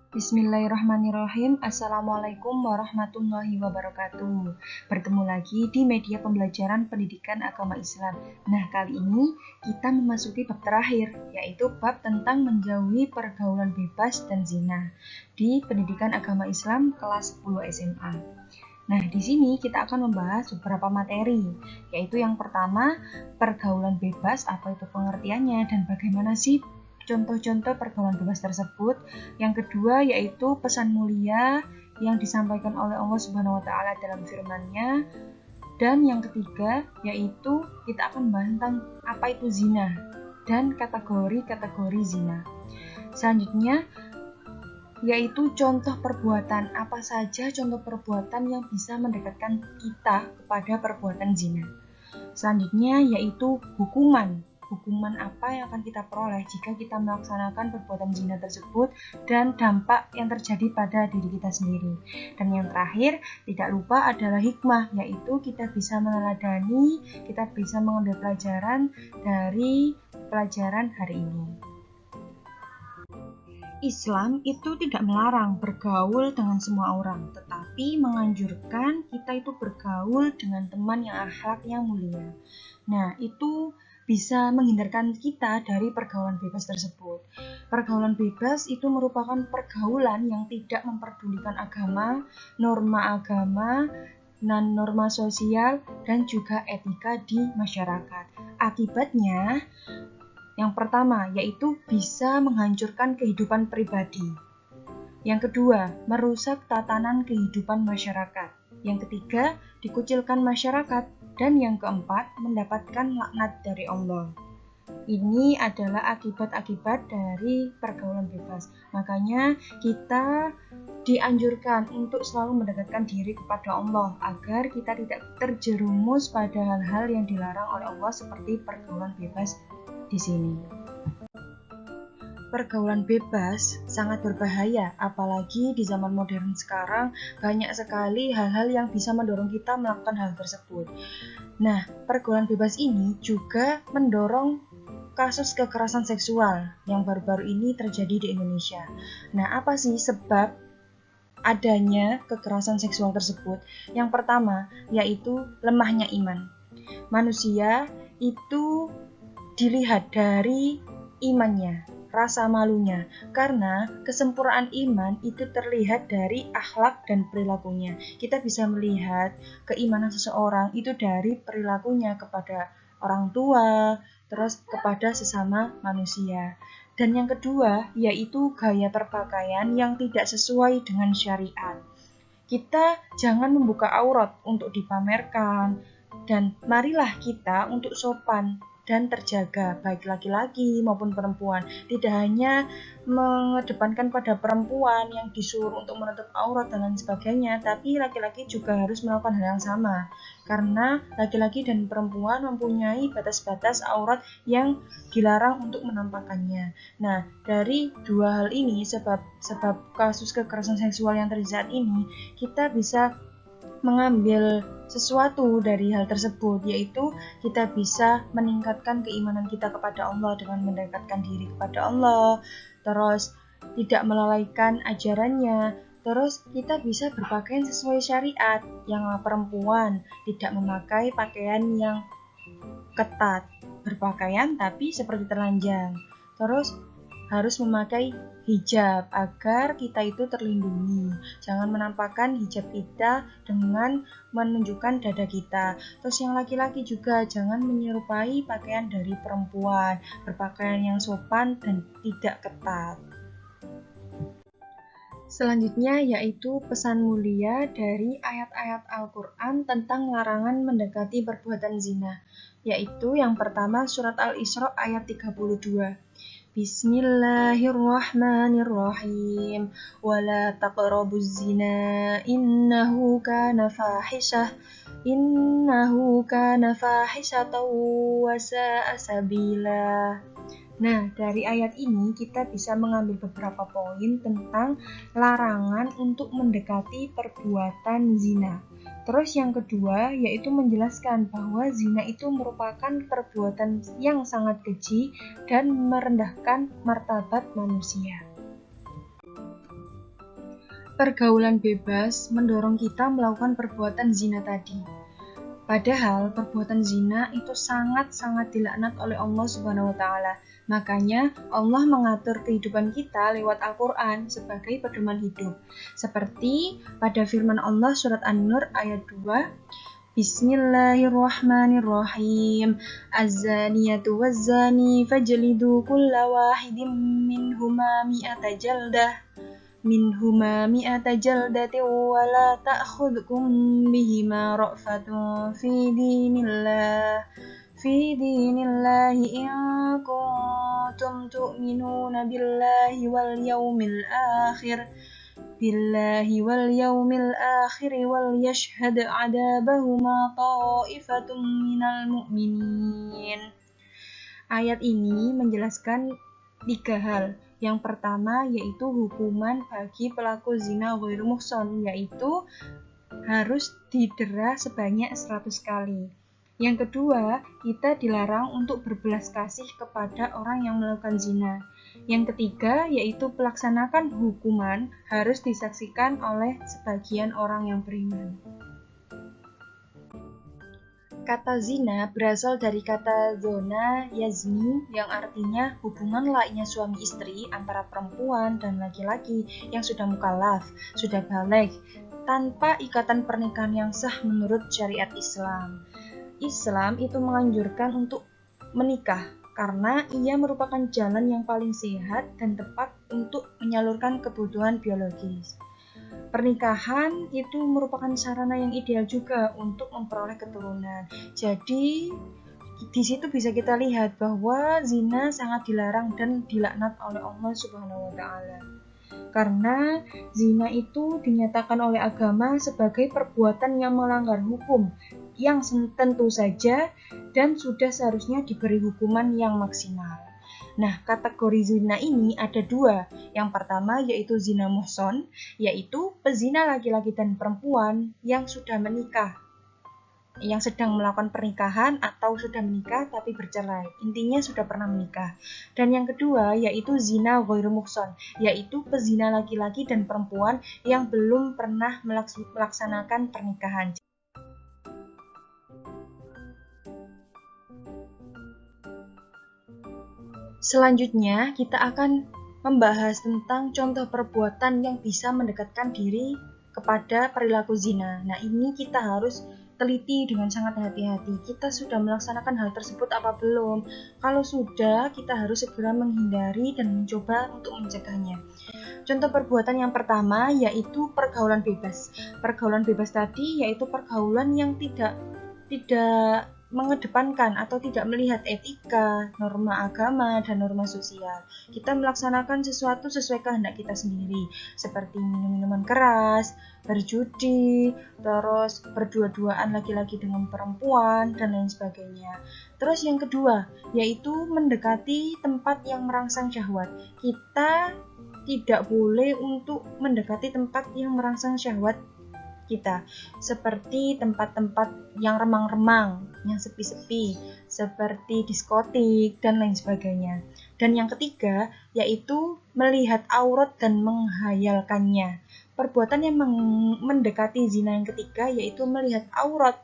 Bismillahirrahmanirrahim. Assalamualaikum warahmatullahi wabarakatuh. Bertemu lagi di media pembelajaran pendidikan agama Islam. Nah, kali ini kita memasuki bab terakhir, yaitu bab tentang menjauhi pergaulan bebas dan zina di pendidikan agama Islam kelas 10 SMA. Nah, di sini kita akan membahas beberapa materi, yaitu yang pertama, pergaulan bebas, apa itu pengertiannya dan bagaimana sih contoh-contoh pergaulan bebas tersebut. Yang kedua yaitu pesan mulia yang disampaikan oleh Allah Subhanahu wa taala dalam firman-Nya. Dan yang ketiga yaitu kita akan membahas tentang apa itu zina dan kategori-kategori zina. Selanjutnya yaitu contoh perbuatan, apa saja contoh perbuatan yang bisa mendekatkan kita kepada perbuatan zina. Selanjutnya yaitu hukuman apa yang akan kita peroleh jika kita melaksanakan perbuatan zina tersebut dan dampak yang terjadi pada diri kita sendiri. Dan yang terakhir, tidak lupa adalah hikmah, yaitu kita bisa meneladani, kita bisa mengambil pelajaran dari pelajaran hari ini. Islam itu tidak melarang bergaul dengan semua orang, tetapi menganjurkan kita itu bergaul dengan teman yang akhlaknya mulia. Nah, itu bisa menghindarkan kita dari pergaulan bebas tersebut. Pergaulan bebas itu merupakan pergaulan yang tidak memperdulikan agama, norma sosial, dan juga etika di masyarakat. Akibatnya, yang pertama yaitu bisa menghancurkan kehidupan pribadi. Yang kedua, merusak tatanan kehidupan masyarakat. Yang ketiga, dikucilkan masyarakat. Dan yang keempat, mendapatkan laknat dari Allah. Ini adalah akibat-akibat dari pergaulan bebas. Makanya kita dianjurkan untuk selalu mendekatkan diri kepada Allah agar kita tidak terjerumus pada hal-hal yang dilarang oleh Allah seperti pergaulan bebas di sini. Pergaulan bebas sangat berbahaya, apalagi di zaman modern sekarang banyak sekali hal-hal yang bisa mendorong kita melakukan hal tersebut. Nah, pergaulan bebas ini juga mendorong kasus kekerasan seksual yang baru-baru ini terjadi di Indonesia. Nah, apa sih sebab adanya kekerasan seksual tersebut? Yang pertama, yaitu lemahnya iman. Manusia itu dilihat dari imannya, rasa malunya, karena kesempurnaan iman itu terlihat dari akhlak dan perilakunya. Kita bisa melihat keimanan seseorang itu dari perilakunya kepada orang tua, terus kepada sesama manusia. Dan yang kedua yaitu gaya berpakaian yang tidak sesuai dengan syariat. Kita jangan membuka aurat untuk dipamerkan, dan marilah kita untuk sopan dan terjaga, baik laki-laki maupun perempuan. Tidak hanya mengedepankan pada perempuan yang disuruh untuk menutup aurat dan lain sebagainya, tapi laki-laki juga harus melakukan hal yang sama. Karena laki-laki dan perempuan mempunyai batas-batas aurat yang dilarang untuk menampakkannya. Nah, dari dua hal ini, sebab kasus kekerasan seksual yang terjadi saat ini, kita bisa mengambil sesuatu dari hal tersebut, yaitu kita bisa meningkatkan keimanan kita kepada Allah dengan mendekatkan diri kepada Allah, terus tidak melalaikan ajarannya, terus kita bisa berpakaian sesuai syariat. Yang perempuan tidak memakai pakaian yang ketat, berpakaian tapi seperti telanjang, terus harus memakai hijab agar kita itu terlindungi. Jangan menampakkan hijab kita dengan menunjukkan dada kita. Terus yang laki-laki juga jangan menyerupai pakaian dari perempuan, berpakaian yang sopan dan tidak ketat. Selanjutnya yaitu pesan mulia dari ayat-ayat Al-Quran tentang larangan mendekati perbuatan zina, yaitu yang pertama surat Al-Isra ayat 32. Bismillahirrahmanirrahim. Wala taqrabuz zina innahu kana fahishatan wa sa'a sabila. Nah, dari ayat ini kita bisa mengambil beberapa poin tentang larangan untuk mendekati perbuatan zina. Terus yang kedua yaitu menjelaskan bahwa zina itu merupakan perbuatan yang sangat keji dan merendahkan martabat manusia. Pergaulan bebas mendorong kita melakukan perbuatan zina tadi. Padahal perbuatan zina itu sangat-sangat dilaknat oleh Allah Subhanahu wa taala. Makanya Allah mengatur kehidupan kita lewat Al-Qur'an sebagai pedoman hidup. Seperti pada firman Allah surat An-Nur ayat 2, Bismillahirrahmanirrahim. Az-zaniyatu waz-zani fajlidu kulla wahidin minhuma mi'ata jaldatin wa la ta'khudhukum bihima ra'fatun fi dinillahi in kuntum tu'minuna billahi wal yawmil akhir wal yashhad 'adabahuma ta'ifatun minal mu'minin. Ayat ini menjelaskan 3 hal. Yang pertama yaitu hukuman bagi pelaku zina ghairu muhsan, yaitu harus didera sebanyak 100 kali. Yang kedua, kita dilarang untuk berbelas kasih kepada orang yang melakukan zina. Yang ketiga, yaitu pelaksanakan hukuman harus disaksikan oleh sebagian orang yang beriman. Kata zina berasal dari kata zona yazni yang artinya hubungan layaknya suami istri antara perempuan dan laki-laki yang sudah mukallaf, sudah baligh, tanpa ikatan pernikahan yang sah menurut syariat Islam. Islam itu menganjurkan untuk menikah karena ia merupakan jalan yang paling sehat dan tepat untuk menyalurkan kebutuhan biologis. Pernikahan itu merupakan sarana yang ideal juga untuk memperoleh keturunan. Jadi di situ bisa kita lihat bahwa zina sangat dilarang dan dilaknat oleh Allah Subhanahu wa taala. Karena zina itu dinyatakan oleh agama sebagai perbuatan yang melanggar hukum yang tentu saja dan sudah seharusnya diberi hukuman yang maksimal. Nah, kategori zina ini ada 2. Yang pertama yaitu zina muhson, yaitu pezina laki-laki dan perempuan yang sudah menikah, yang sedang melakukan pernikahan atau sudah menikah tapi bercerai. Intinya sudah pernah menikah. Dan yang kedua yaitu zina ghairu muhson, yaitu pezina laki-laki dan perempuan yang belum pernah melaksanakan pernikahan. Selanjutnya, kita akan membahas tentang contoh perbuatan yang bisa mendekatkan diri kepada perilaku zina. Nah, ini kita harus teliti dengan sangat hati-hati. Kita sudah melaksanakan hal tersebut apa belum? Kalau sudah, kita harus segera menghindari dan mencoba untuk mencegahnya. Contoh perbuatan yang pertama yaitu pergaulan bebas. Pergaulan bebas tadi yaitu pergaulan yang tidak mengedepankan atau tidak melihat etika, norma agama, dan norma sosial. Kita melaksanakan sesuatu sesuai kehendak kita sendiri, seperti minum minuman keras, berjudi, terus berdua-duaan laki-laki dengan perempuan, dan lain sebagainya. Terus yang kedua, yaitu mendekati tempat yang merangsang syahwat. Kita tidak boleh untuk mendekati tempat yang merangsang syahwat kita, seperti tempat-tempat yang remang-remang, yang sepi-sepi, seperti diskotik, dan lain sebagainya. Dan yang ketiga, yaitu melihat aurat dan menghayalkannya. Perbuatan yang mendekati zina yang ketiga, yaitu melihat aurat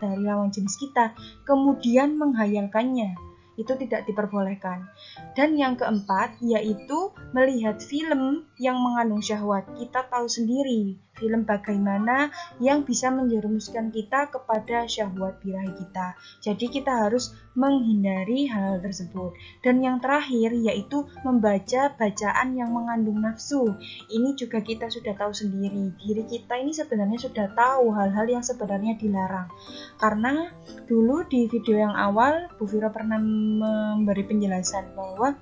dari lawan jenis kita, kemudian menghayalkannya. Itu tidak diperbolehkan. Dan yang keempat, yaitu melihat film yang mengandung syahwat. Kita tahu sendiri film bagaimana yang bisa menjerumuskan kita kepada syahwat birahi kita. Jadi kita harus menghindari hal tersebut. Dan yang terakhir yaitu membaca bacaan yang mengandung nafsu. Ini juga kita sudah tahu sendiri. Diri kita ini sebenarnya sudah tahu hal-hal yang sebenarnya dilarang. Karena dulu di video yang awal Bu Vira pernah memberi penjelasan bahwa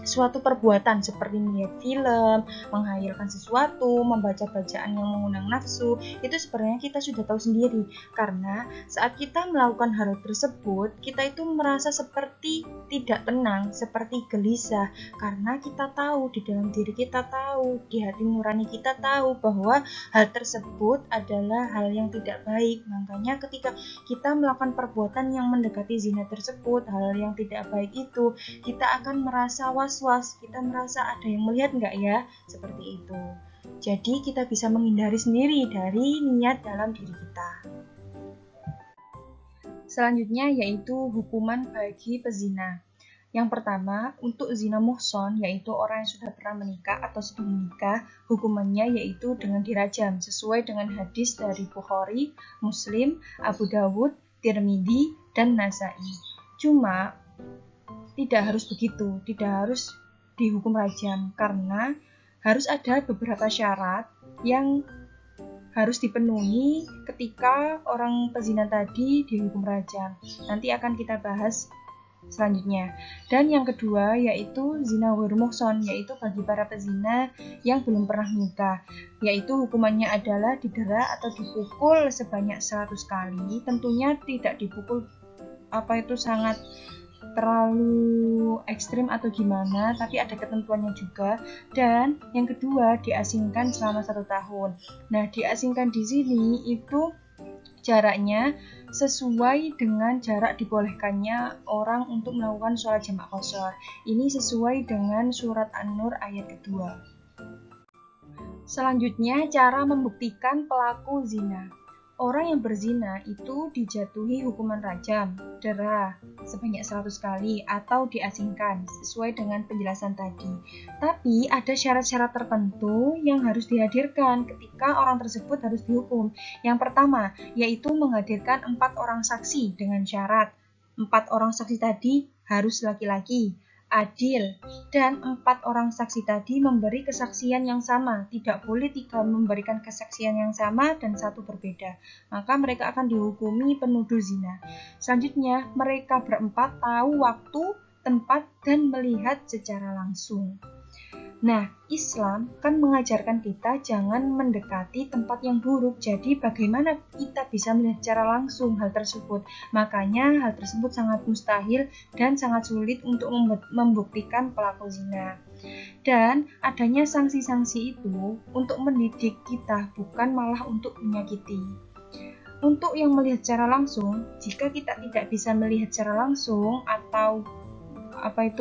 suatu perbuatan seperti melihat film, menghayalkan sesuatu, membaca bacaan yang mengundang nafsu, itu sebenarnya kita sudah tahu sendiri. Karena saat kita melakukan hal tersebut, kita itu merasa seperti tidak tenang, seperti gelisah. Karena kita tahu, di dalam diri kita tahu, di hati nurani kita tahu bahwa hal tersebut adalah hal yang tidak baik. Makanya ketika kita melakukan perbuatan yang mendekati zina tersebut, hal yang tidak baik itu, kita akan merasa was-was, kita merasa ada yang melihat nggak ya, seperti itu. Jadi kita bisa menghindari sendiri dari niat dalam diri kita. Selanjutnya yaitu hukuman bagi pezina. Yang pertama, untuk zina muhson, yaitu orang yang sudah pernah menikah atau sudah menikah, hukumannya yaitu dengan dirajam, sesuai dengan hadis dari Bukhari, Muslim, Abu Dawud, Tirmidzi, dan Nasai. Cuma, tidak harus begitu, tidak harus dihukum rajam, karena harus ada beberapa syarat yang harus dipenuhi ketika orang pezina tadi dihukum rajam. Nanti akan kita bahas selanjutnya. Dan yang kedua yaitu zina ghairu muhsan, yaitu bagi para pezina yang belum pernah menikah, yaitu hukumannya adalah didera atau dipukul sebanyak 100 kali. Tentunya tidak dipukul sangat terlalu ekstrim atau gimana, tapi ada ketentuannya juga. Dan yang kedua, diasingkan selama 1 tahun. Nah, diasingkan di sini itu jaraknya sesuai dengan jarak dibolehkannya orang untuk melakukan sholat jamak qashar. Ini sesuai dengan surat An-Nur ayat kedua. Selanjutnya, cara membuktikan pelaku zina. Orang yang berzina itu dijatuhi hukuman rajam, dera sebanyak 100 kali atau diasingkan sesuai dengan penjelasan tadi. Tapi ada syarat-syarat tertentu yang harus dihadirkan ketika orang tersebut harus dihukum. Yang pertama yaitu menghadirkan 4 orang saksi dengan syarat 4 orang saksi tadi harus laki-laki, adil, dan 4 orang saksi tadi memberi kesaksian yang sama. Tidak boleh 3 memberikan kesaksian yang sama dan 1 berbeda. Maka mereka akan dihukumi penuduh zina. Selanjutnya, mereka berempat tahu waktu, tempat, dan melihat secara langsung. Nah, Islam kan mengajarkan kita jangan mendekati tempat yang buruk. Jadi bagaimana kita bisa melihat secara langsung hal tersebut? Makanya hal tersebut sangat mustahil dan sangat sulit untuk membuktikan pelaku zina. Dan adanya sanksi-sanksi itu untuk mendidik kita, bukan malah untuk menyakiti. Untuk yang melihat secara langsung, jika kita tidak bisa melihat secara langsung atau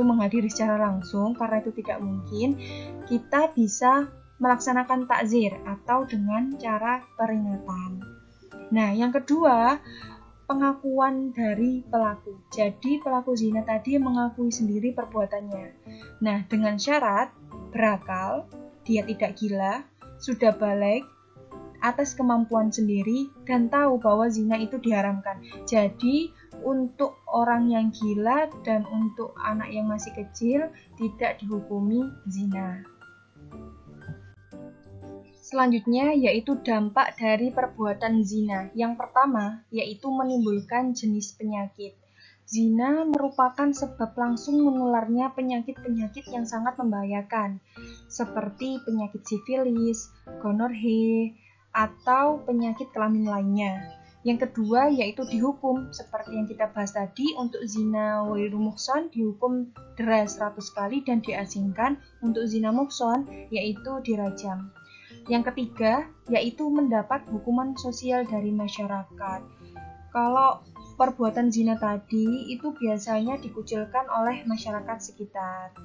menghadiri secara langsung, karena itu tidak mungkin, kita bisa melaksanakan takzir atau dengan cara peringatan. Nah, yang kedua, pengakuan dari pelaku. Jadi pelaku zina tadi mengakui sendiri perbuatannya. Nah, dengan syarat berakal, dia tidak gila, sudah balik, atas kemampuan sendiri, dan tahu bahwa zina itu diharamkan. Jadi untuk orang yang gila dan untuk anak yang masih kecil tidak dihukumi zina. Selanjutnya yaitu dampak dari perbuatan zina. Yang pertama yaitu menimbulkan jenis penyakit. Zina merupakan sebab langsung menularnya penyakit-penyakit yang sangat membahayakan, seperti penyakit sifilis, gonorrhea, atau penyakit kelamin lainnya. Yang kedua yaitu dihukum, seperti yang kita bahas tadi, untuk zina ghairu muhsan dihukum dera 100 kali dan diasingkan. Untuk zina muhsan yaitu dirajam. Yang ketiga yaitu mendapat hukuman sosial dari masyarakat. Kalau perbuatan zina tadi itu biasanya dikucilkan oleh masyarakat sekitar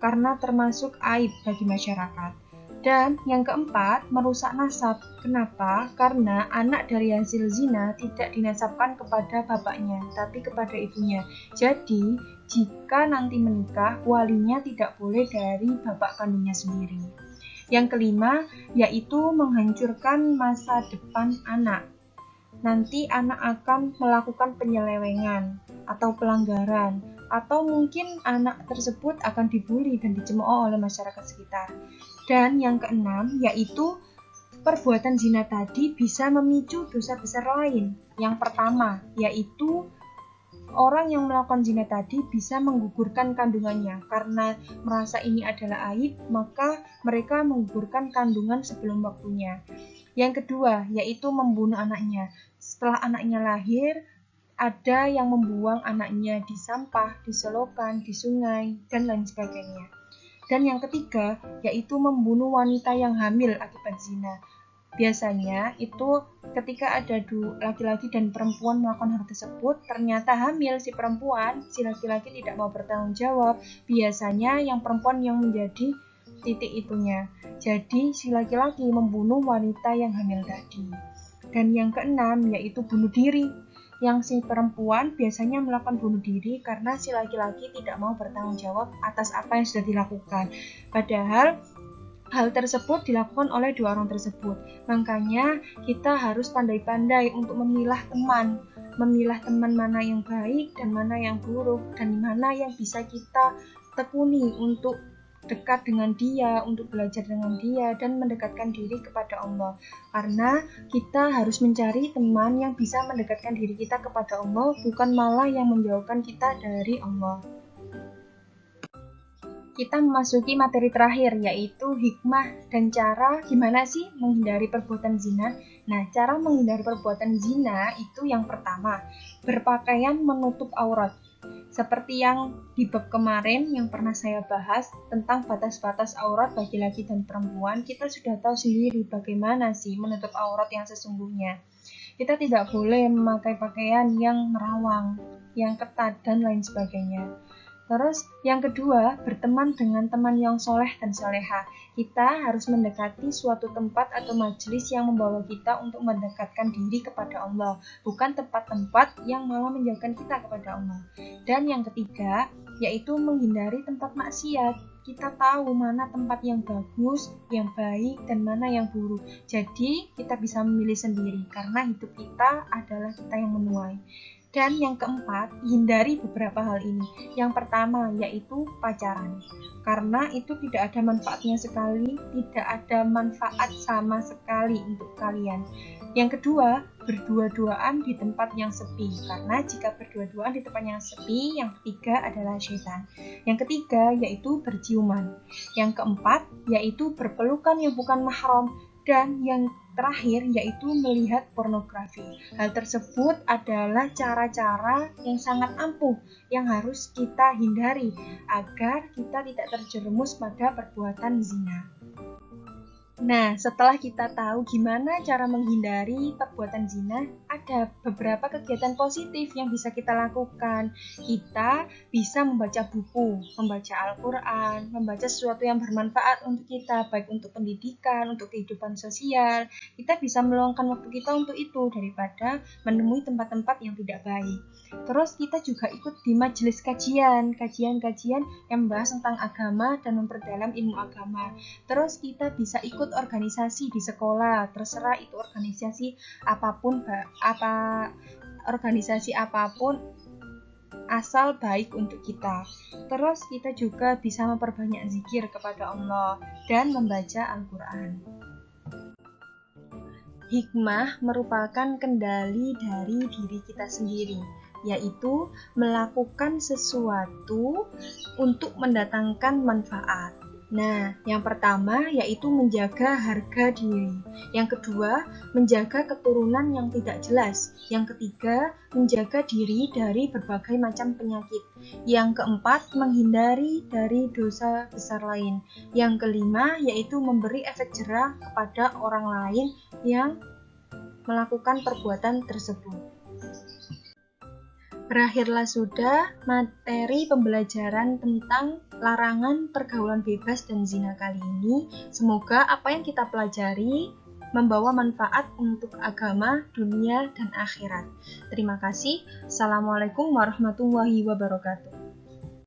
karena termasuk aib bagi masyarakat. Dan yang keempat, merusak nasab. Kenapa? Karena anak dari hasil zina tidak dinasabkan kepada bapaknya, tapi kepada ibunya. Jadi, jika nanti menikah, walinya tidak boleh dari bapak kandungnya sendiri. Yang kelima, yaitu menghancurkan masa depan anak. Nanti anak akan melakukan penyelewengan atau pelanggaran, atau mungkin anak tersebut akan dibully dan dicemooh oleh masyarakat sekitar. Dan yang keenam yaitu perbuatan zina tadi bisa memicu dosa besar lain. Yang pertama yaitu orang yang melakukan zina tadi bisa menggugurkan kandungannya. Karena merasa ini adalah aib, maka mereka menggugurkan kandungan sebelum waktunya. Yang kedua yaitu membunuh anaknya. Setelah anaknya lahir, ada yang membuang anaknya di sampah, di selokan, di sungai, dan lain sebagainya. Dan yang ketiga, yaitu membunuh wanita yang hamil akibat zina. Biasanya itu ketika ada laki-laki dan perempuan melakukan hal tersebut, ternyata hamil si perempuan, si laki-laki tidak mau bertanggung jawab. Biasanya yang perempuan yang menjadi titik itunya. Jadi si laki-laki membunuh wanita yang hamil tadi. Dan yang keenam yaitu bunuh diri. Yang si perempuan biasanya melakukan bunuh diri karena si laki-laki tidak mau bertanggung jawab atas apa yang sudah dilakukan. Padahal hal tersebut dilakukan oleh dua orang tersebut. Makanya kita harus pandai-pandai untuk memilah teman mana yang baik dan mana yang buruk, dan mana yang bisa kita tekuni untuk dekat dengan dia, untuk belajar dengan dia, dan mendekatkan diri kepada Allah. Karena kita harus mencari teman yang bisa mendekatkan diri kita kepada Allah, bukan malah yang menjauhkan kita dari Allah. Kita memasuki materi terakhir, yaitu hikmah dan cara gimana sih menghindari perbuatan zina. Nah, cara menghindari perbuatan zina itu yang pertama, berpakaian menutup aurat. Seperti yang di bab kemarin yang pernah saya bahas tentang batas-batas aurat bagi laki dan perempuan, kita sudah tahu sendiri bagaimana sih menutup aurat yang sesungguhnya. Kita tidak boleh memakai pakaian yang merawang, yang ketat, dan lain sebagainya. Terus yang kedua, berteman dengan teman yang soleh dan soleha. Kita harus mendekati suatu tempat atau majelis yang membawa kita untuk mendekatkan diri kepada Allah, bukan tempat-tempat yang malah menjauhkan kita kepada Allah. Dan yang ketiga, yaitu menghindari tempat maksiat. Kita tahu mana tempat yang bagus, yang baik, dan mana yang buruk. Jadi kita bisa memilih sendiri, karena hidup kita adalah kita yang menuai. Dan yang keempat, hindari beberapa hal ini. Yang pertama, yaitu pacaran. Karena itu tidak ada manfaatnya sekali, tidak ada manfaat sama sekali untuk kalian. Yang kedua, berdua-duaan di tempat yang sepi. Karena jika berdua-duaan di tempat yang sepi, yang ketiga adalah syaitan. Yang ketiga, yaitu berciuman. Yang keempat, yaitu berpelukan yang bukan mahram. Dan yang terakhir yaitu melihat pornografi. Hal tersebut adalah cara-cara yang sangat ampuh yang harus kita hindari agar kita tidak terjerumus pada perbuatan zina. Nah, setelah kita tahu gimana cara menghindari perbuatan zina, ada beberapa kegiatan positif yang bisa kita lakukan. Kita bisa membaca buku, membaca Al-Quran, membaca sesuatu yang bermanfaat untuk kita, baik untuk pendidikan, untuk kehidupan sosial. Kita bisa meluangkan waktu kita untuk itu daripada menemui tempat-tempat yang tidak baik. Terus kita juga ikut di majelis kajian yang membahas tentang agama dan memperdalam ilmu agama. Terus kita bisa ikut organisasi di sekolah, terserah itu organisasi apapun, asal baik untuk kita. Terus kita juga bisa memperbanyak zikir kepada Allah dan membaca Al-Quran. Hikmah merupakan kendali dari diri kita sendiri, yaitu melakukan sesuatu untuk mendatangkan manfaat. Nah, yang pertama yaitu menjaga harga diri. Yang kedua, menjaga keturunan yang tidak jelas. Yang ketiga, menjaga diri dari berbagai macam penyakit. Yang keempat, menghindari dari dosa besar lain. Yang kelima, yaitu memberi efek jerah kepada orang lain yang melakukan perbuatan tersebut. Berakhirlah sudah materi pembelajaran tentang larangan pergaulan bebas dan zina kali ini. Semoga apa yang kita pelajari membawa manfaat untuk agama, dunia, dan akhirat. Terima kasih. Assalamualaikum warahmatullahi wabarakatuh.